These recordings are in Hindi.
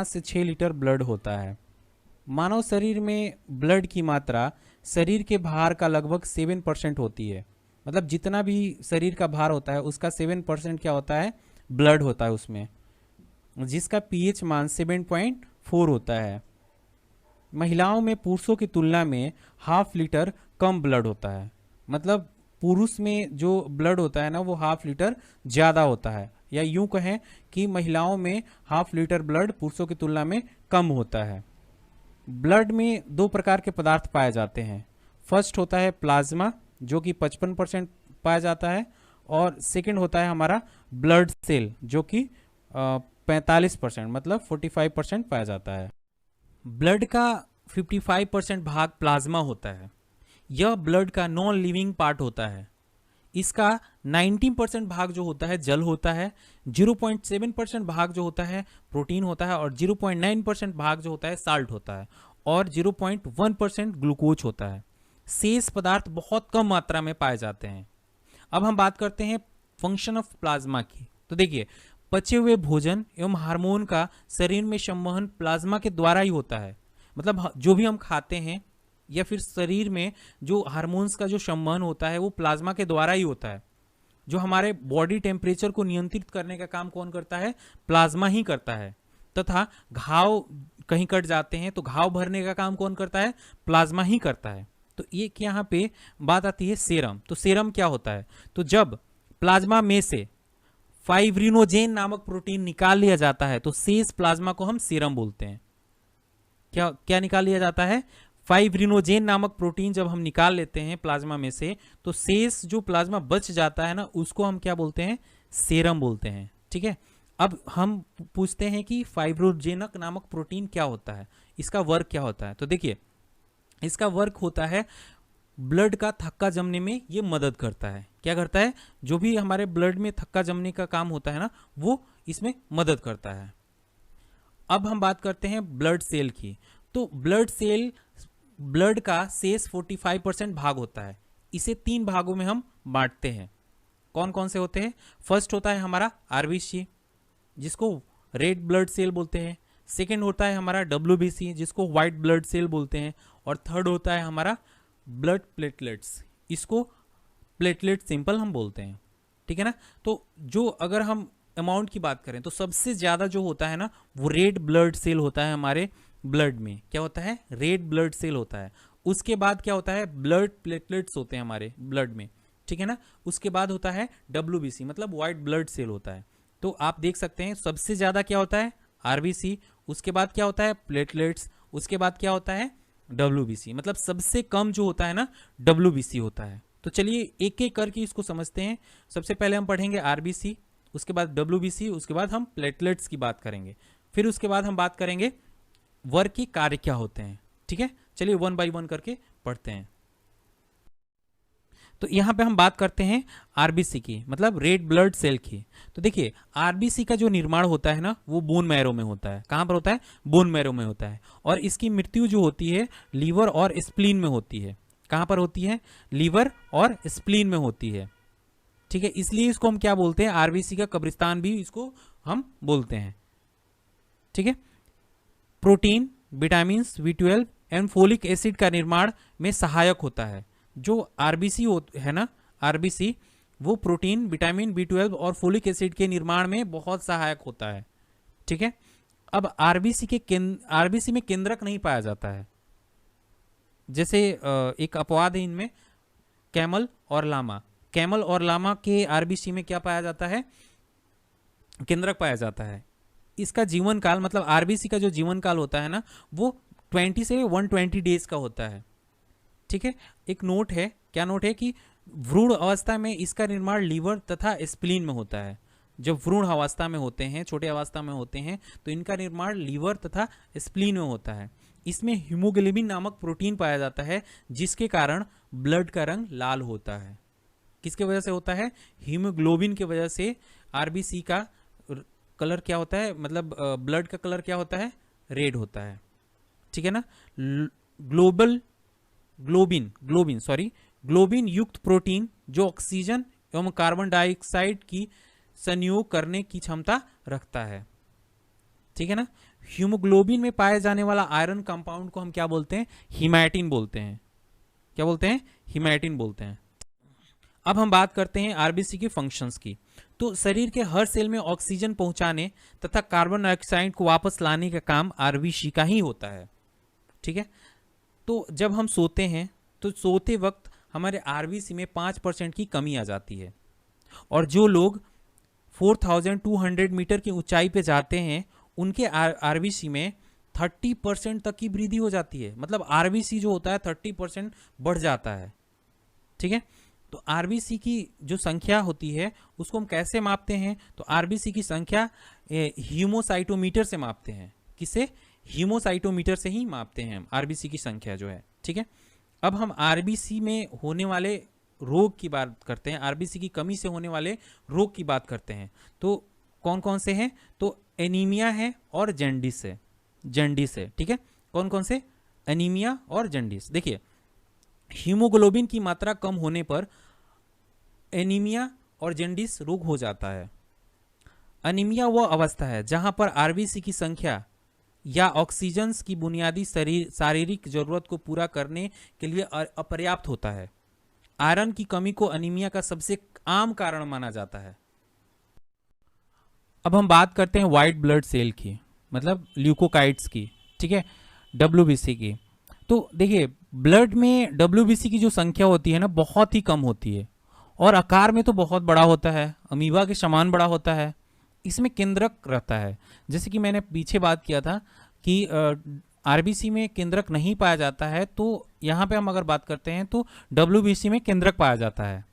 से 6 लीटर ब्लड होता है। मानव शरीर में ब्लड की मात्रा शरीर के भार का लगभग 7% होती है। मतलब जितना भी शरीर का भार होता है उसका 7% क्या होता है, ब्लड होता है उसमें, जिसका पीएच मान 7.4 होता है। महिलाओं में पुरुषों की तुलना में हाफ लीटर कम ब्लड होता है। मतलब पुरुष में जो ब्लड होता है ना वो हाफ लीटर ज़्यादा होता है, या यूं कहें कि महिलाओं में हाफ लीटर ब्लड पुरुषों की तुलना में कम होता है। ब्लड में दो प्रकार के पदार्थ पाए जाते हैं। फर्स्ट होता है प्लाज्मा जो कि 55% पाया जाता है, और सेकंड होता है हमारा ब्लड सेल जो कि 45% मतलब 45% पाया जाता है। ब्लड का 55% भाग प्लाज्मा होता है। यह ब्लड का नॉन लिविंग पार्ट होता है। इसका 19% भाग जो होता है जल होता है, 0.7% भाग जो होता है प्रोटीन होता है, और 0.9% भाग जो होता है साल्ट होता है, और 0.1% ग्लूकोज होता है। शेष पदार्थ बहुत कम मात्रा में पाए जाते हैं। अब हम बात करते हैं फंक्शन ऑफ प्लाज्मा की। तो देखिए, पचे हुए भोजन एवं हार्मोन का शरीर में संवहन प्लाज्मा के द्वारा ही होता है। मतलब जो भी हम खाते हैं या फिर शरीर में जो हार्मोन्स का जो संवहन होता है वो प्लाज्मा के द्वारा ही होता है। जो हमारे बॉडी टेम्परेचर को नियंत्रित करने का काम कौन करता है, प्लाज्मा ही करता है। तथा घाव कहीं कट जाते हैं तो घाव भरने का काम कौन करता है, प्लाज्मा ही करता है। तो एक यहाँ पे बात आती है सेरम। तो सेरम क्या होता है, तो जब प्लाज्मा में से फाइब्रिनोजेन नामक प्रोटीन निकाल लिया जाता है तो शेष प्लाज्मा को हम सीरम बोलते हैं। क्या क्या निकाल लिया जाता है, फाइब्रिनोजेन नामक प्रोटीन जब हम निकाल लेते हैं प्लाज्मा में से तो शेष जो प्लाज्मा बच जाता है ना उसको हम क्या बोलते हैं, सेरम बोलते हैं। ठीक है, अब हम पूछते हैं कि फाइब्रोजेनक नामक प्रोटीन क्या होता है, इसका वर्क क्या होता है। तो देखिए, इसका वर्क होता है ब्लड का थक्का जमने में ये मदद करता है। क्या करता है, जो भी हमारे ब्लड में थक्का जमने का काम होता है ना वो इसमें मदद करता है। अब हम बात करते हैं ब्लड सेल की। तो ब्लड सेल ब्लड का शेष 45% भाग होता है। इसे 3 भागों में हम बांटते हैं। कौन कौन से होते हैं, फर्स्ट होता है हमारा आरबीसी जिसको रेड ब्लड सेल बोलते हैं, सेकेंड होता है हमारा डब्ल्यूबीसी जिसको व्हाइट ब्लड सेल बोलते हैं, और थर्ड होता है हमारा ब्लड प्लेटलेट्स, इसको प्लेटलेट सिंपल हम बोलते हैं। ठीक है ना, तो जो अगर हम अमाउंट की बात करें तो सबसे ज़्यादा जो होता है ना वो रेड ब्लड सेल होता है हमारे ब्लड में। क्या होता है, रेड ब्लड सेल होता है। उसके बाद क्या होता है, ब्लड प्लेटलेट्स होते हैं हमारे ब्लड में। ठीक है ना, उसके बाद होता है डब्ल्यूबीसी मतलब व्हाइट ब्लड सेल होता है। तो आप देख सकते हैं सबसे ज़्यादा क्या होता है, आरबीसी, उसके बाद क्या होता है प्लेटलेट्स, उसके बाद क्या होता है डब्ल्यूबीसी। मतलब सबसे कम जो होता है ना डब्ल्यूबीसी होता है। तो चलिए एक एक करके इसको समझते हैं। सबसे पहले हम पढ़ेंगे आरबीसी, उसके बाद डब्ल्यूबीसी, उसके बाद हम प्लेटलेट्स की बात करेंगे, फिर उसके बाद हम बात करेंगे वर्क के कार्य क्या होते हैं। ठीक है, चलिए 1 बाय 1 करके पढ़ते हैं। तो यहाँ पे हम बात करते हैं आरबीसी की, मतलब रेड ब्लड सेल की। तो देखिए, आरबीसी का जो निर्माण होता है ना वो बोन मैरो में होता है। कहाँ पर होता है, बोन मैरो में होता है। और इसकी मृत्यु जो होती है लीवर और स्प्लीन में होती है। कहाँ पर होती है, लीवर और स्प्लीन में होती है। ठीक है, इसलिए इसको हम क्या बोलते हैं, आरबीसी का कब्रिस्तान भी इसको हम बोलते हैं। ठीक है, protein, vitamin B12 and folic acid का निर्माण में सहायक होता है। जो आरबीसी है ना, आरबीसी वो प्रोटीन, विटामिन B12 और फोलिक एसिड के निर्माण में बहुत सहायक होता है। ठीक है, अब आरबीसी में केंद्रक नहीं पाया जाता है। जैसे एक अपवाद है इनमें, कैमल और लामा। कैमल और लामा के आरबीसी में क्या पाया जाता है, केंद्रक पाया जाता है। इसका जीवन काल मतलब आरबीसी का जो जीवन काल होता है ना वो 20 से 120 डेज का होता है। ठीक है, एक नोट है, क्या नोट है कि भ्रूण अवस्था में इसका निर्माण लीवर तथा स्प्लीन में होता है। जब भ्रूण अवस्था में होते हैं, छोटे अवस्था में होते हैं, तो इनका निर्माण लीवर तथा स्प्लीन में होता है। इसमें हीमोग्लोबिन नामक प्रोटीन पाया जाता है जिसके कारण ब्लड का रंग लाल होता है। किसके वजह से होता है, हीमोग्लोबिन की वजह से आरबीसी का कलर क्या होता है, मतलब ब्लड का कलर क्या होता है, रेड होता है। ठीक है ना, ग्लोबिन युक्त प्रोटीन जो ऑक्सीजन एवं कार्बन डाइऑक्साइड की संयोग करने की क्षमता रखता है। ठीक है ना, हीमोग्लोबिन में पाए जाने वाला आयरन कंपाउंड को हम क्या बोलते हैं? हीमैटिन बोलते हैं। क्या बोलते हैं? हीमैटिन बोलते हैं। अब हम बात करते हैं आरबीसी के फंक्शंस की। तो शरीर के हर सेल में ऑक्सीजन पहुंचाने तथा कार्बन डाइऑक्साइड को वापस लाने का काम आरबीसी का ही होता है। ठीक है। तो जब हम सोते हैं तो सोते वक्त हमारे आरबीसी में 5% की कमी आ जाती है, और जो लोग 4200 मीटर की ऊंचाई पे जाते हैं उनके आरबीसी में 30% तक की वृद्धि हो जाती है। मतलब आरबीसी जो होता है 30% बढ़ जाता है। ठीक है। तो आरबीसी की जो संख्या होती है उसको हम कैसे मापते हैं? तो आरबीसी की संख्या हीमोसाइटोमीटर से मापते हैं। किसे? हीमोसाइटोमीटर से ही मापते हैं आरबीसी की संख्या जो है। ठीक है। अब हम आरबीसी में होने वाले रोग की बात करते हैं, आरबीसी की कमी से होने वाले रोग की बात करते हैं। तो कौन कौन से हैं? तो एनीमिया है और जॉन्डिस है। जॉन्डिस है। ठीक है। कौन कौन से? एनीमिया और जॉन्डिस। देखिए, हीमोग्लोबिन की मात्रा कम होने पर एनीमिया और जॉन्डिस रोग हो जाता है। एनीमिया वह अवस्था है जहां पर आरबीसी की संख्या या ऑक्सीजन की बुनियादी शारीरिक जरूरत को पूरा करने के लिए अपर्याप्त होता है। आयरन की कमी को एनीमिया का सबसे आम कारण माना जाता है। अब हम बात करते हैं व्हाइट ब्लड सेल की, मतलब ल्यूकोकाइट्स की। ठीक है। डब्ल्यूबीसी की। तो देखिए, ब्लड में डब्ल्यूबीसी की जो संख्या होती है ना, बहुत ही कम होती है, और आकार में तो बहुत बड़ा होता है, अमीबा के समान बड़ा होता है। इसमें केंद्रक रहता है। जैसे कि मैंने पीछे बात किया था कि आरबीसी में केंद्रक नहीं पाया जाता है, तो यहाँ पे हम अगर बात करते हैं तो डब्ल्यूबीसी में केंद्रक पाया जाता है।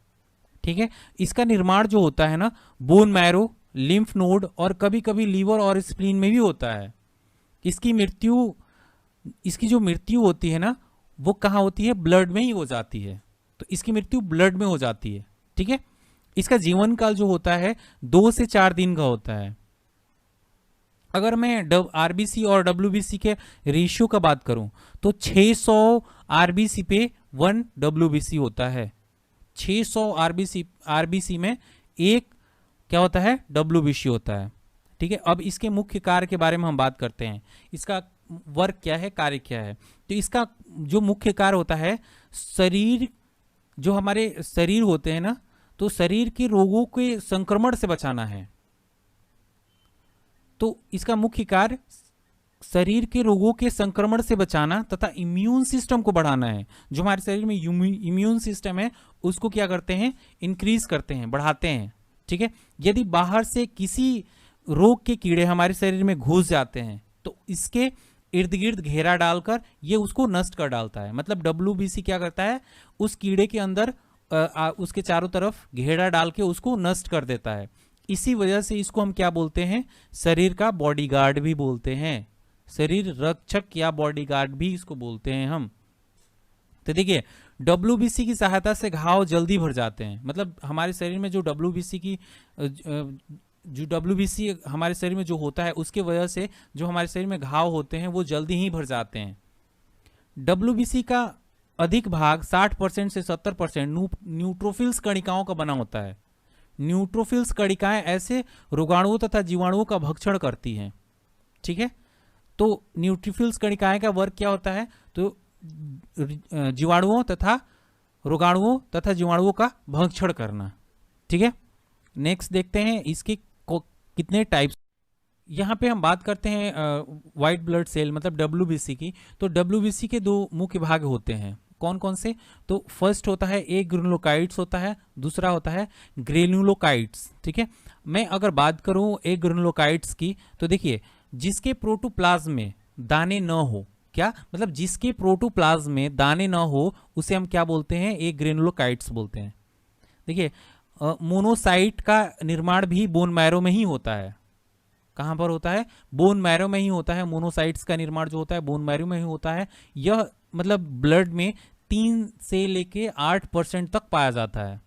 ठीक है। इसका निर्माण जो होता है ना, बोन मैरो, लिम्फ नोड और कभी कभी लीवर और स्प्लीन में भी होता है। इसकी जो मृत्यु होती है ना, वो कहाँ होती है? ब्लड में ही हो जाती है। तो इसकी मृत्यु ब्लड में हो जाती है। ठीक है। इसका जीवन काल जो होता है 2 से 4 दिन का होता है। अगर मैं आरबीसी और डब्ल्यूबीसी के रेशियो का बात करूं तो 600 आरबीसी पे 1 डब्ल्यूबीसी होता है। 600 आरबीसी में एक क्या होता है? डब्ल्यूबीसी होता है। ठीक है। अब इसके मुख्य कार्य के बारे में हम बात करते हैं। इसका वर्क क्या है, कार्य क्या है? तो इसका जो मुख्य कार्य होता है, शरीर, जो हमारे शरीर होते हैं ना, तो शरीर के रोगों के संक्रमण से बचाना है। तो इसका मुख्य कार्य शरीर के रोगों के संक्रमण से बचाना तथा इम्यून सिस्टम को बढ़ाना है। जो हमारे शरीर में इम्यून सिस्टम है उसको क्या करते हैं? इंक्रीज करते हैं, बढ़ाते हैं। ठीक है। यदि बाहर से किसी रोग के कीड़े हमारे शरीर में घुस जाते हैं तो इसके इर्द गिर्द घेरा डालकर ये उसको नष्ट कर डालता है। मतलब डब्ल्यूबीसी क्या करता है? उस कीड़े के अंदर उसके चारों तरफ घेरा डाल के उसको नष्ट कर देता है। इसी वजह से इसको हम क्या बोलते हैं? शरीर का बॉडीगार्ड भी बोलते हैं। शरीर रक्षक या बॉडीगार्ड भी इसको बोलते हैं हम। तो देखिए, डब्ल्यूबीसी की सहायता से घाव जल्दी भर जाते हैं। मतलब हमारे शरीर में जो डब्ल्यूबीसी हमारे शरीर में जो होता है उसके वजह से जो हमारे शरीर में घाव होते हैं वो जल्दी ही भर जाते हैं। डब्ल्यूबीसी का अधिक भाग 60% से 70% न्यूट्रोफिल्स कणिकाओं का बना होता है। न्यूट्रोफिल्स कणिकाएं ऐसे रोगाणुओं तथा जीवाणुओं का भक्षण करती हैं। ठीक है। तो न्यूट्रोफिल्स कणिकाएं का वर्क क्या होता है? तो जीवाणुओं तथा रोगाणुओं तथा जीवाणुओं का भक्षण करना। ठीक है। नेक्स्ट देखते हैं इसके कितने टाइप्स। यहाँ पे हम बात करते हैं व्हाइट ब्लड सेल मतलब डब्ल्यूबीसी की। तो डब्ल्यूबीसी के 2 मुख्य भाग होते हैं। कौन कौन से? तो फर्स्ट होता है ए ग्रेनुलोकाइट्स होता है, दूसरा होता है ग्रेनुलोकाइट्स। ठीक है। मैं अगर बात करूं ए ग्रेनुलोकाइट्स की, तो देखिए, जिसके प्रोटोप्लाज्म में दाने न हो, क्या मतलब जिसके प्रोटोप्लाज्म में दाने न हो उसे हम क्या बोलते हैं? ए ग्रेनुलोकाइट्स बोलते हैं। देखिए, मोनोसाइट का निर्माण भी बोन मैरो में ही होता है। कहां पर होता है? बोन मैरो में ही होता है। मोनोसाइट्स का निर्माण जो होता है बोन मैरो में ही होता है। यह मतलब ब्लड में 3 से लेके 8% तक पाया जाता है।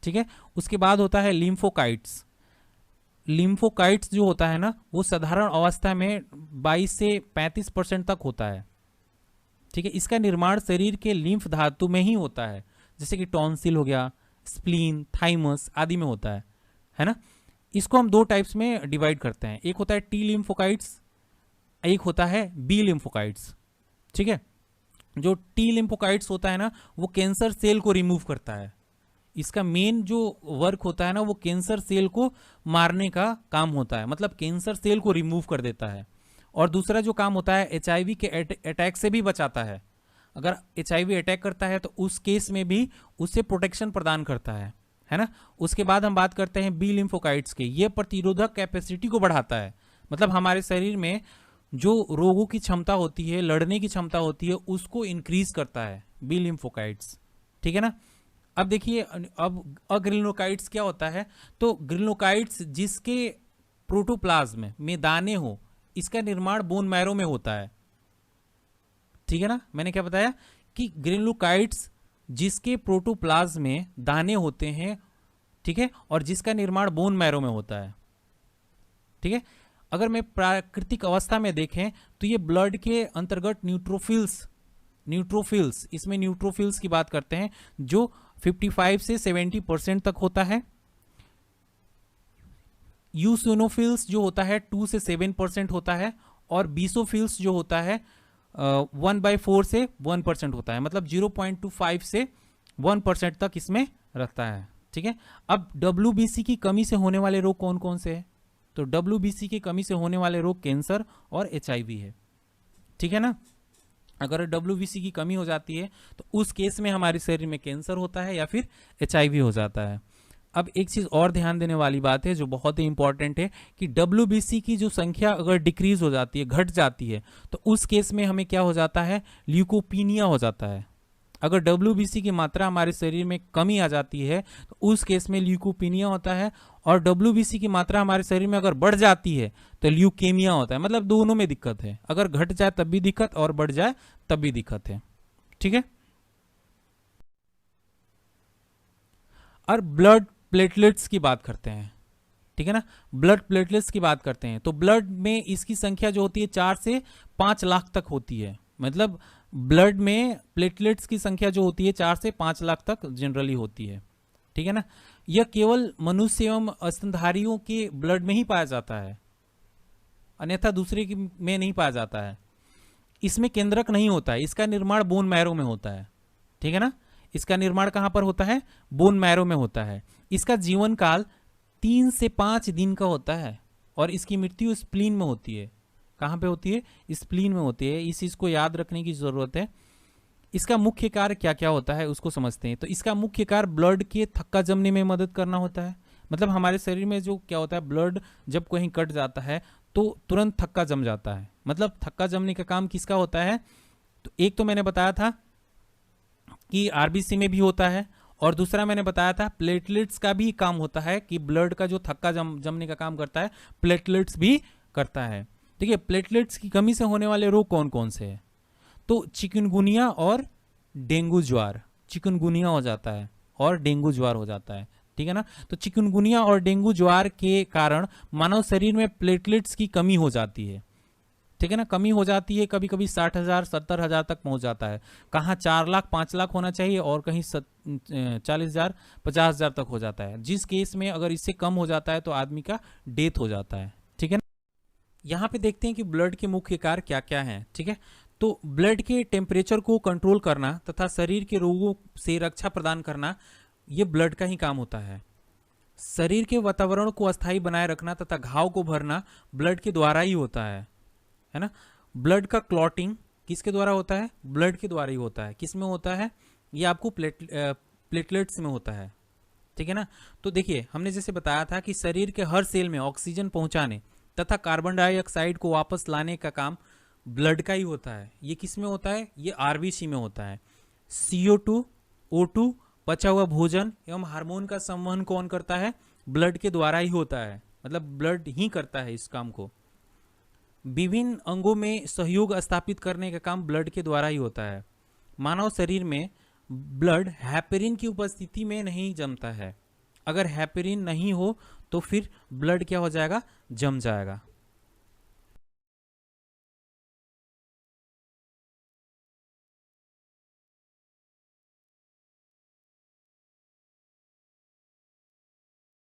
ठीक है। उसके बाद होता है लिम्फोकाइट्स। लिम्फोकाइट्स जो होता है ना, वो साधारण अवस्था में 22 से 35% तक होता है। ठीक है। इसका निर्माण शरीर के लिम्फ धातु में ही होता है, जैसे कि टॉन्सिल हो गया, स्प्लीन, थाइमस आदि में होता है ना। इसको हम 2 टाइप्स में डिवाइड करते हैं। एक होता है टी लिम्फोकाइट्स एक होता है बी लिम्फोकाइट्स, ठीक है। जो टी लिम्फोकाइट्स होता है ना, वो कैंसर सेल को रिमूव करता है। इसका मेन जो वर्क होता है ना, वो कैंसर सेल को मारने का काम होता है, मतलब कैंसर सेल को रिमूव कर देता है। और दूसरा जो काम होता है, HIV के अटैक से भी बचाता है। अगर HIV अटैक करता है तो उस केस में भी उससे प्रोटेक्शन प्रदान करता है ना। उसके बाद हम बात करते हैं बी लिम्फोकाइट्स के। ये प्रतिरोधक कैपेसिटी को बढ़ाता है, मतलब हमारे शरीर में जो रोगों की क्षमता होती है, लड़ने की क्षमता होती है, उसको इंक्रीज करता है बी लिम्फोकाइट्स, ठीक है ना। अब देखिए, अब अग्रिनोकाइट्स क्या होता है, तो ग्रिनोकाइट्स जिसके प्रोटोप्लाज्म में दाने हो, इसका निर्माण बोन मैरो में होता है, ठीक है ना। मैंने क्या बताया कि ग्रिनोकाइट्स जिसके प्रोटोप्लाज्म में दाने होते हैं, ठीक है, और जिसका निर्माण बोन मैरो में होता है, ठीक है। अगर मैं प्राकृतिक अवस्था में देखें तो ये ब्लड के अंतर्गत न्यूट्रोफिल्स, इसमें न्यूट्रोफिल्स की बात करते हैं, जो 55 से 70% तक होता है। यूसिनोफिल्स जो होता है 2 से 7% होता है, और बीसोफिल्स जो होता है 1/4 से 1% होता है, मतलब 0.25 से 1% तक इसमें रहता है, ठीक है। अब WBC की कमी से होने वाले रोग कौन कौन से हैं, तो WBC की कमी से होने वाले रोग कैंसर और HIV है, ठीक है ना। अगर WBC की कमी हो जाती है तो उस केस में हमारे शरीर में कैंसर होता है या फिर HIV हो जाता है। अब एक चीज और ध्यान देने वाली बात है जो बहुत ही इंपॉर्टेंट है कि WBC की जो संख्या अगर डिक्रीज हो जाती है, घट जाती है, तो उस केस में हमें क्या हो जाता है, ल्यूकोपीनिया हो जाता है। अगर WBC की मात्रा हमारे शरीर में कमी आ जाती है तो उस केस में ल्यूकोपीनिया होता है, और WBC की मात्रा हमारे शरीर में अगर बढ़ जाती है तो ल्यूकेमिया होता है। मतलब दोनों में दिक्कत है, अगर घट जाए तब भी दिक्कत और बढ़ जाए तब भी दिक्कत है, ठीक है। और ब्लड प्लेटलेट्स की बात करते हैं, ठीक है ना। ब्लड प्लेटलेट्स की बात करते हैं तो ब्लड में इसकी संख्या जो होती है 4 से 5 लाख तक होती है। मतलब ब्लड में प्लेटलेट्स की संख्या जो होती है 4 से 5 लाख तक जनरली होती है, ठीक है ना। यह केवल मनुष्य एवं स्तनधारियों के ब्लड में ही पाया जाता है, अन्यथा दूसरे में नहीं पाया जाता है। इसमें केंद्रक नहीं होता है, इसका निर्माण बोन मैरो में होता है, ठीक है ना। इसका निर्माण कहां पर होता है, बोन मैरो में होता है। इसका जीवन काल 3 से 5 दिन का होता है, और इसकी मृत्यु स्प्लीन में होती है। कहां पे होती है, स्प्लीन में होती है। इस चीज को याद रखने की जरूरत है। इसका मुख्य कार्य क्या क्या होता है उसको समझते हैं। तो इसका मुख्य कार्य ब्लड के थक्का जमने में मदद करना होता है। मतलब हमारे शरीर में जो क्या होता है, ब्लड जब कहीं कट जाता है तो तुरंत थक्का जम जाता है। मतलब थक्का जमने का काम किसका होता है, तो एक तो मैंने बताया था कि RBC में भी होता है, और दूसरा मैंने बताया था प्लेटलेट्स का भी काम होता है कि ब्लड का जो थक्का जमने का काम करता है प्लेटलेट्स भी करता है। देखिए, प्लेटलेट्स की कमी से होने वाले रोग कौन कौन से हैं, तो चिकनगुनिया और डेंगू ज्वार। चिकनगुनिया हो जाता है और डेंगू ज्वार हो जाता है, ठीक है ना। तो चिकनगुनिया और डेंगू ज्वार के कारण मानव शरीर में प्लेटलेट्स की कमी हो जाती है, ठीक है ना। कमी हो जाती है, कभी कभी 60,000 70,000 तक पहुंच जाता है। कहाँ 4 लाख 5 लाख होना चाहिए और कहीं 40,000 50,000 तक हो जाता है। जिस केस में अगर इससे कम हो जाता है तो आदमी का डेथ हो जाता है, ठीक है ना। यहाँ पे देखते हैं कि ब्लड के मुख्य कार्य क्या क्या हैं, ठीक है। तो ब्लड के टेम्परेचर को कंट्रोल करना तथा शरीर के रोगों से रक्षा प्रदान करना, ये ब्लड का ही काम होता है। शरीर के वातावरण को अस्थायी बनाए रखना तथा घाव को भरना ब्लड के द्वारा ही होता है ना। ब्लड का क्लॉटिंग किसके द्वारा होता है, ब्लड के द्वारा ही होता है। किस में होता है, ये आपको प्लेटलेट्स में होता है, ठीक है ना। तो देखिए, हमने जैसे बताया था कि शरीर के हर सेल में ऑक्सीजन पहुंचाने तथा कार्बन डाइऑक्साइड को वापस लाने का काम ब्लड का ही होता है। ये किस में होता है, ये RBC में होता है। CO2, O2, पचा हुआ भोजन एवं हार्मोन का संवहन कौन करता है, ब्लड के द्वारा ही होता है। मतलब ब्लड ही करता है इस काम को। विभिन्न अंगों में सहयोग स्थापित करने का काम ब्लड के द्वारा ही होता है। मानव शरीर में ब्लड हेपेरिन की उपस्थिति में नहीं जमता है। अगर हेपेरिन नहीं हो तो फिर ब्लड क्या हो जाएगा, जम जाएगा।